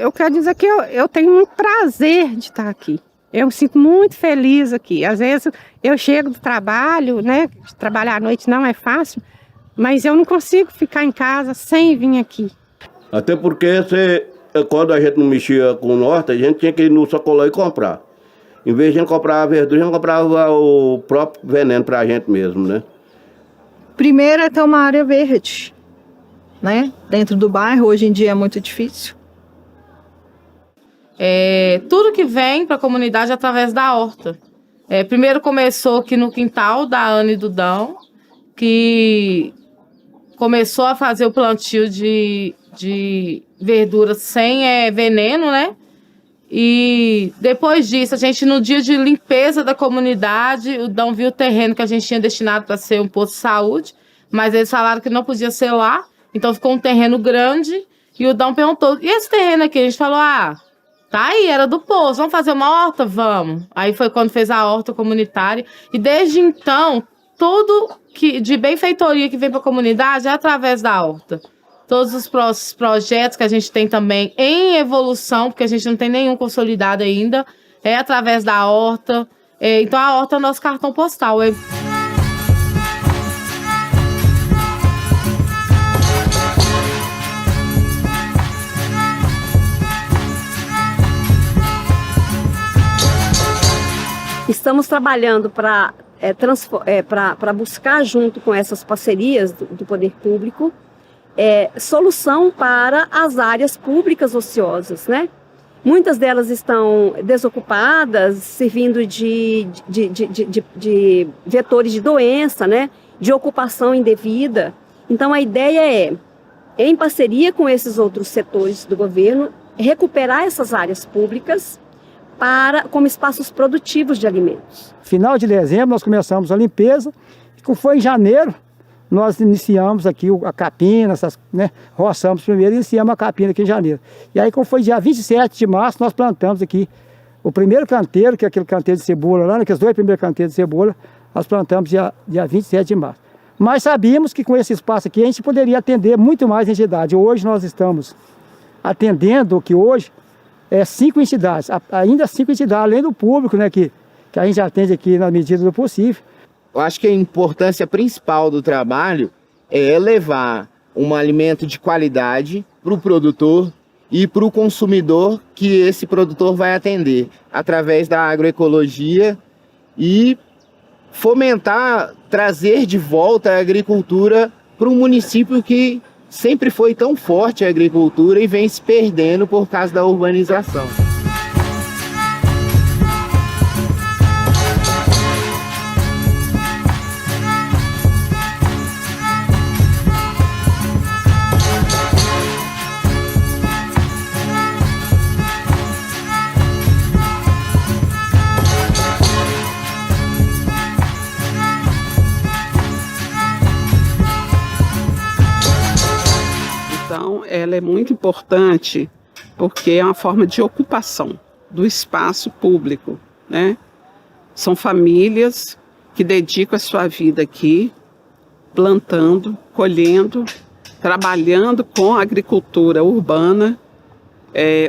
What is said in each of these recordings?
eu quero dizer que eu tenho muito prazer de estar aqui. Eu me sinto muito feliz aqui. Às vezes eu chego do trabalho, né? Trabalhar à noite não é fácil, mas eu não consigo ficar em casa sem vir aqui. Até porque quando a gente não mexia com o norte, a gente tinha que ir no sacolão e comprar. Em vez de a gente comprar a verdura, a gente comprava o próprio veneno para a gente mesmo, né? Primeiro é ter uma área verde, né? Dentro do bairro, hoje em dia é muito difícil. Tudo que vem para a comunidade é através da horta. Primeiro começou aqui no quintal da Ana e do Dão, que começou a fazer o plantio de verduras sem veneno, né? E depois disso, a gente, no dia de limpeza da comunidade, o Dão viu o terreno que a gente tinha destinado para ser um posto de saúde, mas eles falaram que não podia ser lá, então ficou um terreno grande, e o Dão perguntou, e esse terreno aqui? A gente falou, tá aí, era do posto, vamos fazer uma horta? Vamos. Aí foi quando fez a horta comunitária, e desde então, tudo de benfeitoria que vem para a comunidade é através da horta. Todos os projetos que a gente tem também em evolução, porque a gente não tem nenhum consolidado ainda, é através da horta. Então a horta é o nosso cartão postal. Estamos trabalhando para buscar, junto com essas parcerias do poder público, solução para as áreas públicas ociosas, né? Muitas delas estão desocupadas, servindo de vetores de doença, né? De ocupação indevida. Então, a ideia em parceria com esses outros setores do governo, recuperar essas áreas públicas como espaços produtivos de alimentos. Final de dezembro, nós começamos a limpeza, e foi em janeiro, nós iniciamos aqui a capina, né, roçamos primeiro e iniciamos a capina aqui em janeiro. E aí, como foi dia 27 de março, nós plantamos aqui o primeiro canteiro, que é aquele canteiro de cebola lá, aqueles 2 primeiros canteiros de cebola, nós plantamos dia 27 de março. Mas sabíamos que com esse espaço aqui a gente poderia atender muito mais entidades. Hoje nós estamos atendendo o que hoje 5 entidades, ainda 5 entidades, além do público, né, que a gente atende aqui na medida do possível. Eu acho que a importância principal do trabalho é levar um alimento de qualidade para o produtor e para o consumidor que esse produtor vai atender através da agroecologia e fomentar, trazer de volta a agricultura para um município que sempre foi tão forte a agricultura e vem se perdendo por causa da urbanização. Então, ela é muito importante porque é uma forma de ocupação do espaço público, né? São famílias que dedicam a sua vida aqui, plantando, colhendo, trabalhando com a agricultura urbana,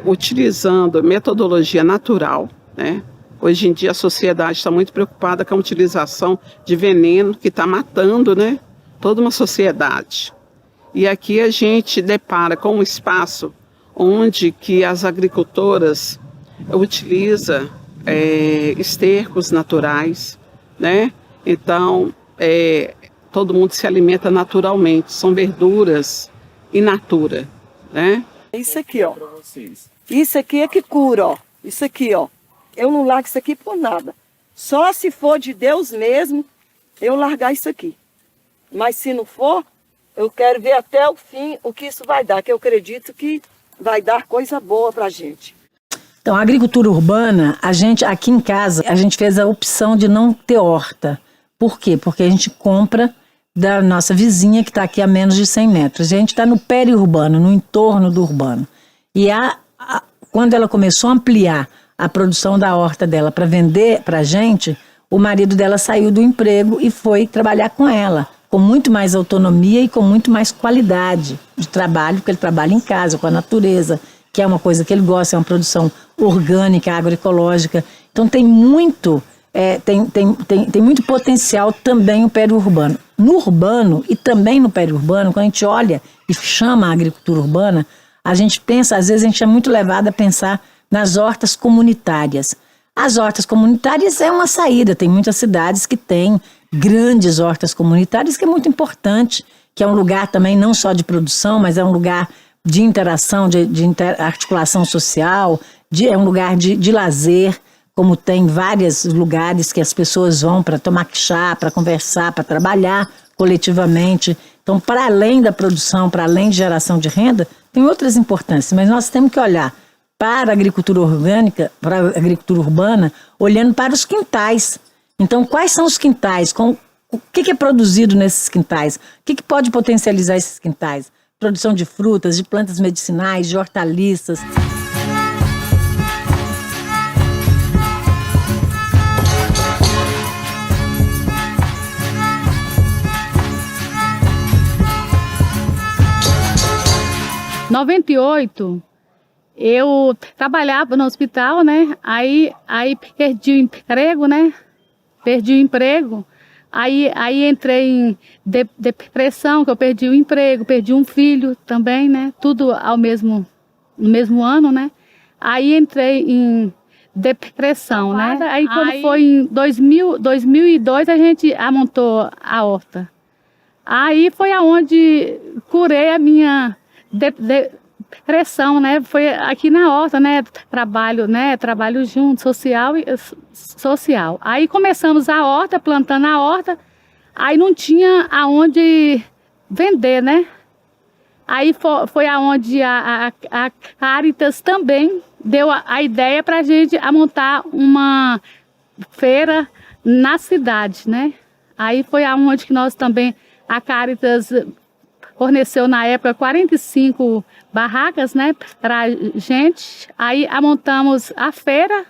utilizando metodologia natural, né? Hoje em dia a sociedade está muito preocupada com a utilização de veneno que está matando, né, toda uma sociedade. E aqui a gente depara com um espaço onde que as agricultoras utilizam estercos naturais, né? Então, todo mundo se alimenta naturalmente, são verduras in natura, né? Isso aqui, ó. Isso aqui é que cura, ó. Isso aqui, ó. Eu não largo isso aqui por nada. Só se for de Deus mesmo, eu largar isso aqui. Mas se não for, eu quero ver até o fim o que isso vai dar, que eu acredito que vai dar coisa boa pra gente. Então, a agricultura urbana, a gente, aqui em casa, a gente fez a opção de não ter horta. Por quê? Porque a gente compra da nossa vizinha, que está aqui a menos de 100 metros. A gente está no periurbano, no entorno do urbano. E quando ela começou a ampliar a produção da horta dela para vender para a gente, o marido dela saiu do emprego e foi trabalhar com ela, com muito mais autonomia e com muito mais qualidade de trabalho, porque ele trabalha em casa, com a natureza, que é uma coisa que ele gosta, é uma produção orgânica, agroecológica. Então tem muito, tem muito potencial também o periurbano. No urbano e também no periurbano, quando a gente olha e chama a agricultura urbana, a gente pensa, às vezes a gente é muito levado a pensar nas hortas comunitárias. As hortas comunitárias é uma saída, tem muitas cidades que têm grandes hortas comunitárias, que é muito importante, que é um lugar também não só de produção, mas é um lugar de interação, de articulação social, é um lugar de lazer, como tem vários lugares que as pessoas vão para tomar chá, para conversar, para trabalhar coletivamente. Então, para além da produção, para além de geração de renda, tem outras importâncias, mas nós temos que olhar para a agricultura orgânica, para a agricultura urbana, olhando para os quintais. Então, quais são os quintais? O que é produzido nesses quintais? O que pode potencializar esses quintais? Produção de frutas, de plantas medicinais, de hortaliças. Em 98, eu trabalhava no hospital, né? Aí perdi o emprego, né? Perdi o emprego. Aí entrei em depressão, que eu perdi o emprego, perdi um filho também, né? Tudo no mesmo ano, né? Aí entrei em depressão, né? Aí quando foi em 2002, a gente montou a horta. Aí foi aonde curei a minha depressão, né? Foi aqui na horta, né? Trabalho junto, social. Aí começamos a horta, plantando a horta, aí não tinha aonde vender, né? Aí foi aonde a Caritas também deu a ideia para a gente montar uma feira na cidade, né? Aí foi aonde que nós também, a Caritas forneceu na época 45 barracas, né, para gente. Aí montamos a feira,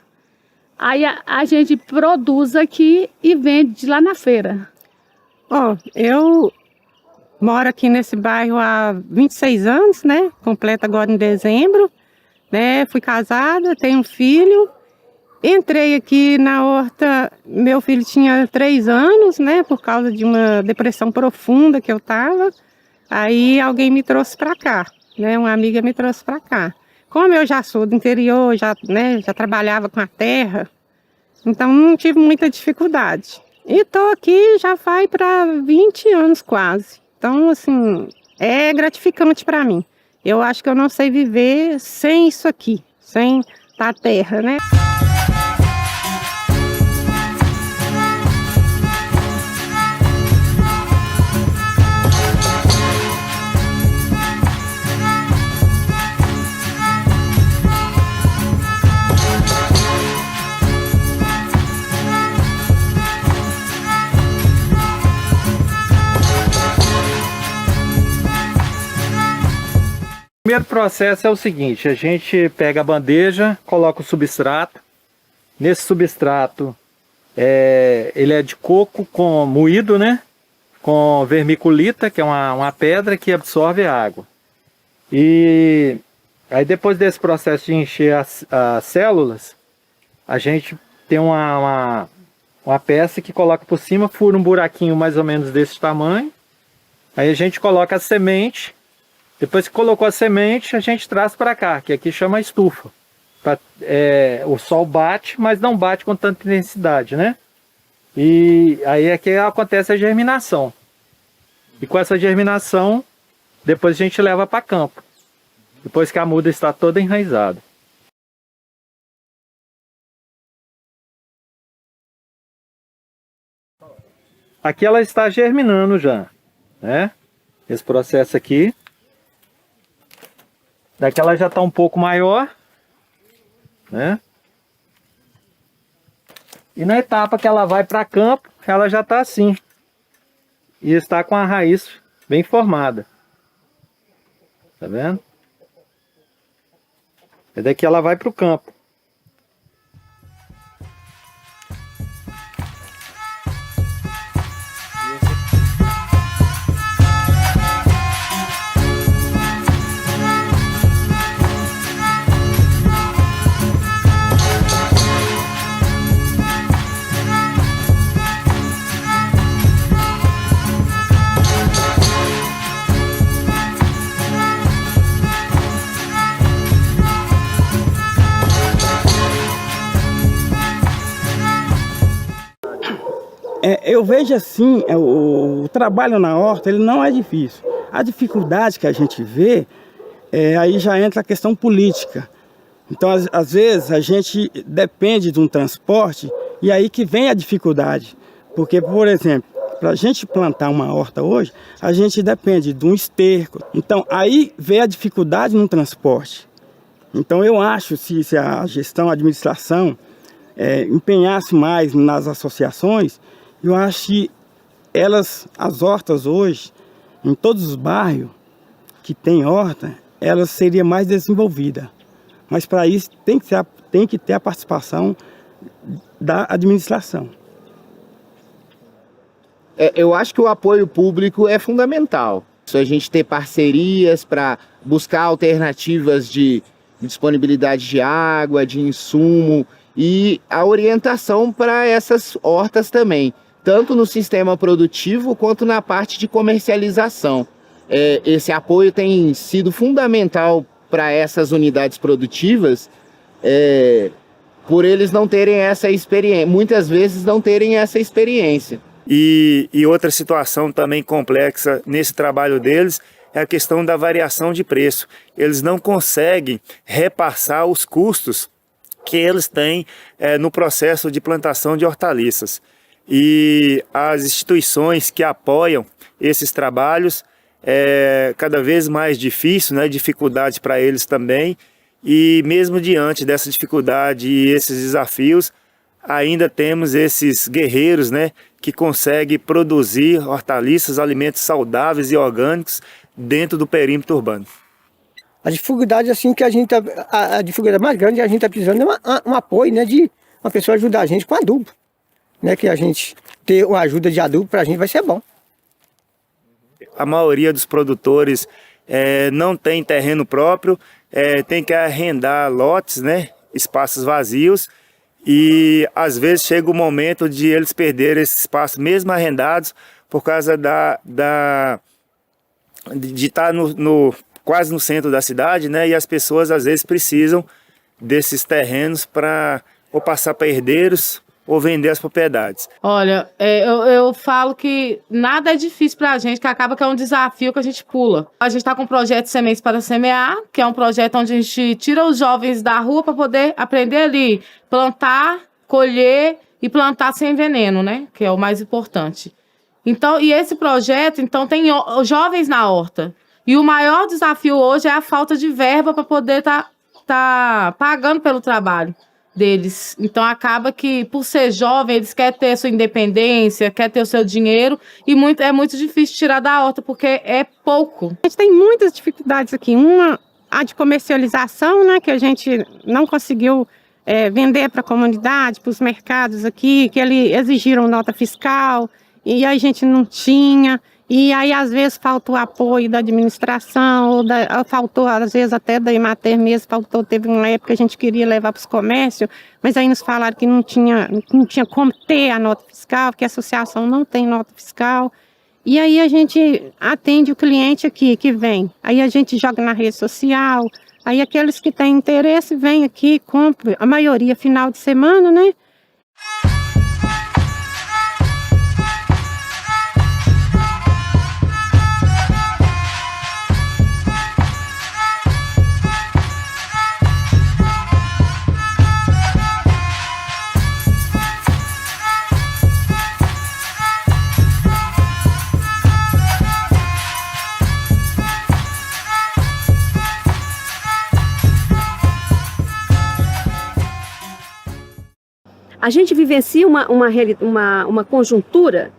aí a gente produz aqui e vende lá na feira. Eu moro aqui nesse bairro há 26 anos, né, completo agora em dezembro, né, fui casada, tenho um filho. Entrei aqui na horta, meu filho tinha 3 anos, né, por causa de uma depressão profunda que eu estava. Aí alguém me trouxe para cá, né? Uma amiga me trouxe para cá. Como eu já sou do interior, já trabalhava com a terra, então não tive muita dificuldade. E estou aqui já faz para 20 anos quase. Então, assim, é gratificante para mim. Eu acho que eu não sei viver sem isso aqui, sem a terra, né? O primeiro processo é o seguinte: a gente pega a bandeja, coloca o substrato. Nesse substrato, ele é de coco com moído, né? Com vermiculita, que é uma pedra que absorve a água. E aí depois desse processo de encher as células, a gente tem uma peça que coloca por cima, fura um buraquinho mais ou menos desse tamanho. Aí a gente coloca a semente. Depois que colocou a semente, a gente traz para cá, que aqui chama estufa. O sol bate, mas não bate com tanta intensidade, né? E aí é que acontece a germinação. E com essa germinação, depois a gente leva para campo. Depois que a muda está toda enraizada. Aqui ela está germinando já, né? Esse processo aqui. Daqui ela já está um pouco maior, né? E na etapa que ela vai para campo, ela já está assim. E está com a raiz bem formada. Tá vendo? E daqui ela vai para o campo. Eu vejo assim, o trabalho na horta ele não é difícil. A dificuldade que a gente vê, aí já entra a questão política. Então, às vezes, a gente depende de um transporte e aí que vem a dificuldade. Porque, por exemplo, para a gente plantar uma horta hoje, a gente depende de um esterco. Então, aí vem a dificuldade no transporte. Então, eu acho que se a gestão, a administração empenhasse mais nas associações, eu acho que as hortas hoje, em todos os bairros que tem horta, elas seriam mais desenvolvidas. Mas para isso tem que ter a participação da administração. Eu acho que o apoio público é fundamental. Se a gente ter parcerias para buscar alternativas de disponibilidade de água, de insumo e a orientação para essas hortas também, tanto no sistema produtivo quanto na parte de comercialização. Esse apoio tem sido fundamental para essas unidades produtivas, por eles não terem essa experiência, muitas vezes não terem essa experiência. E outra situação também complexa nesse trabalho deles é a questão da variação de preço. Eles não conseguem repassar os custos que eles têm no processo de plantação de hortaliças. E as instituições que apoiam esses trabalhos, cada vez mais difícil, né? Dificuldade para eles também. E mesmo diante dessa dificuldade e esses desafios, ainda temos esses guerreiros, né, que conseguem produzir hortaliças, alimentos saudáveis e orgânicos dentro do perímetro urbano. A dificuldade assim que a dificuldade mais grande que a gente está precisando é um apoio, né, de uma pessoa ajudar a gente com adubo, né, que a gente ter uma ajuda de adubo para a gente vai ser bom. A maioria dos produtores não tem terreno próprio, tem que arrendar lotes, né, espaços vazios. E às vezes chega o momento de eles perderem esse espaço, mesmo arrendados, por causa de estar quase no centro da cidade, né? E as pessoas às vezes precisam desses terrenos para ou passar para herdeiros ou vender as propriedades. Olha, eu falo que nada é difícil para a gente, que acaba que é um desafio que a gente pula. A gente está com um projeto de Sementes para Semear, que é um projeto onde a gente tira os jovens da rua para poder aprender ali, plantar, colher e plantar sem veneno, né? Que é o mais importante. Então, e esse projeto, então, tem jovens na horta. E o maior desafio hoje é a falta de verba para poder tá pagando pelo trabalho deles. Então acaba que, por ser jovem, eles querem ter sua independência, querem ter o seu dinheiro e é muito difícil tirar da horta, porque é pouco. A gente tem muitas dificuldades aqui. Uma, a de comercialização, né, que a gente não conseguiu vender para a comunidade, para os mercados aqui, que eles exigiram nota fiscal e a gente não tinha. E aí, às vezes, falta o apoio da administração, ou faltou, às vezes, até da Emater mesmo, teve uma época que a gente queria levar para os comércios, mas aí nos falaram que não tinha como ter a nota fiscal, que a associação não tem nota fiscal. E aí a gente atende o cliente aqui, que vem. Aí a gente joga na rede social, aí aqueles que têm interesse vêm aqui, compram, a maioria final de semana, né? A gente vivencia uma conjuntura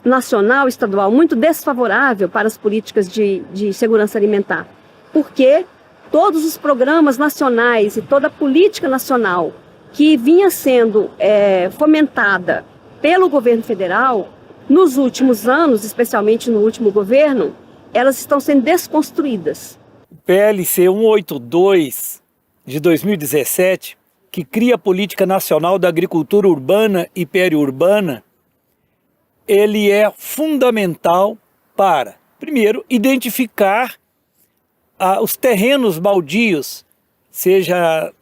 nacional, estadual, muito desfavorável para as políticas de segurança alimentar, porque todos os programas nacionais e toda a política nacional que vinha sendo fomentada pelo governo federal, nos últimos anos, especialmente no último governo, elas estão sendo desconstruídas. O PLC 182 de 2017, que cria a Política Nacional da Agricultura Urbana e Periurbana, ele é fundamental para, primeiro, identificar os terrenos baldios, seja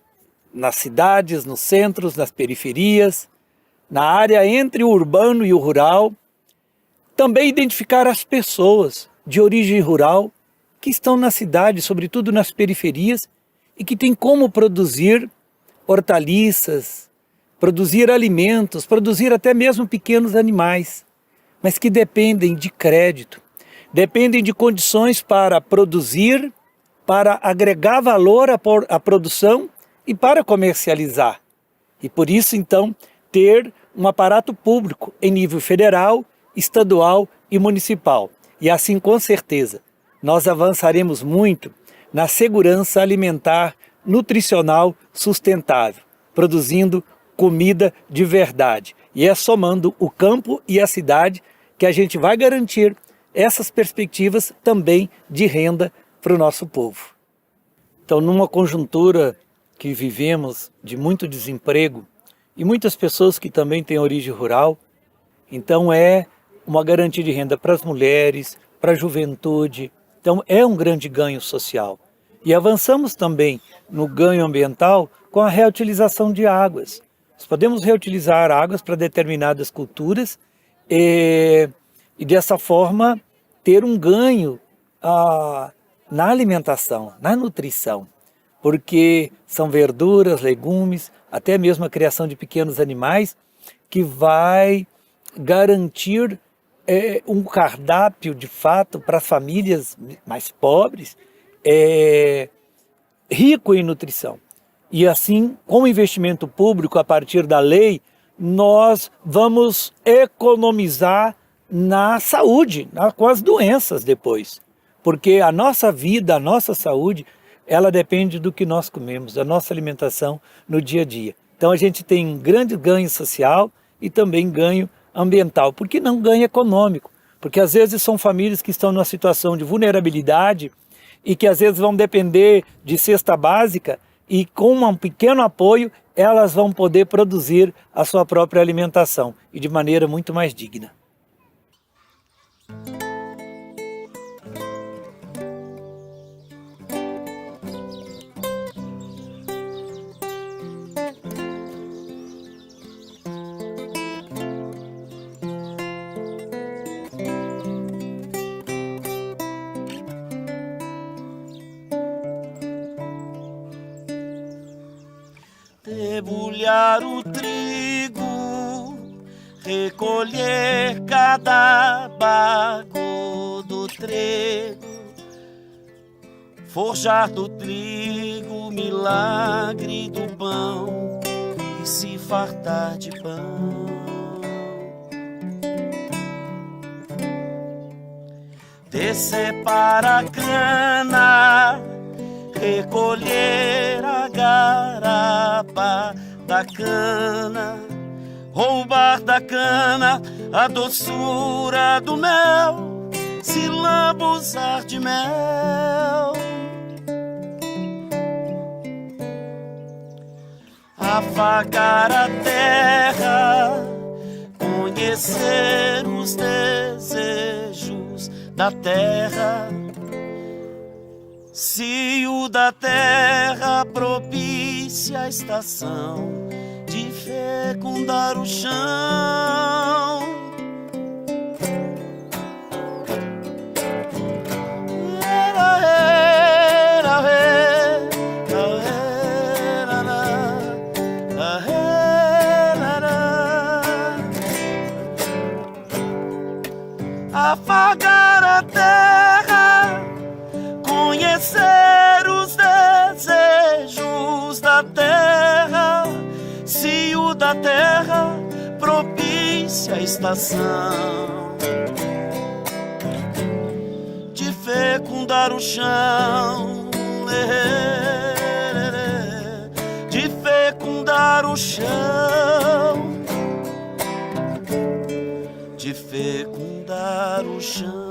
nas cidades, nos centros, nas periferias, na área entre o urbano e o rural. Também identificar as pessoas de origem rural que estão na cidade, sobretudo nas periferias, e que têm como produzir hortaliças, produzir alimentos, produzir até mesmo pequenos animais, mas que dependem de crédito, dependem de condições para produzir, para agregar valor à produção e para comercializar. E por isso, então, ter um aparato público em nível federal, estadual e municipal. E assim, com certeza, nós avançaremos muito na segurança alimentar, nutricional, sustentável, produzindo comida de verdade. E é somando o campo e a cidade que a gente vai garantir essas perspectivas também de renda para o nosso povo. Então, numa conjuntura que vivemos de muito desemprego e muitas pessoas que também têm origem rural, então é uma garantia de renda para as mulheres, para a juventude. Então é um grande ganho social. E avançamos também no ganho ambiental com a reutilização de águas. Nós podemos reutilizar águas para determinadas culturas e dessa forma ter um ganho na alimentação, na nutrição, porque são verduras, legumes, até mesmo a criação de pequenos animais que vai garantir um cardápio de fato para as famílias mais pobres, rico em nutrição. E assim, com o investimento público a partir da lei, nós vamos economizar na saúde, com as doenças depois. Porque a nossa vida, a nossa saúde, ela depende do que nós comemos, da nossa alimentação no dia a dia. Então a gente tem um grande ganho social e também ganho ambiental. Por que não ganho econômico? Porque às vezes são famílias que estão numa situação de vulnerabilidade e que às vezes vão depender de cesta básica e com um pequeno apoio elas vão poder produzir a sua própria alimentação e de maneira muito mais digna. Debulhar o trigo, recolher cada bago do trigo, forjar do trigo o milagre do pão e se fartar de pão. Descer para a cana, recolher a garapa da cana, roubar da cana a doçura do mel, se lambuzar de mel. Afagar a terra, conhecer os desejos da terra, cio da terra propicia a estação de fecundar o chão. Afagar a terra, conhecer os desejos da terra, cio da terra propicia a estação de fecundar o chão, de fecundar o chão, de fecundar o chão.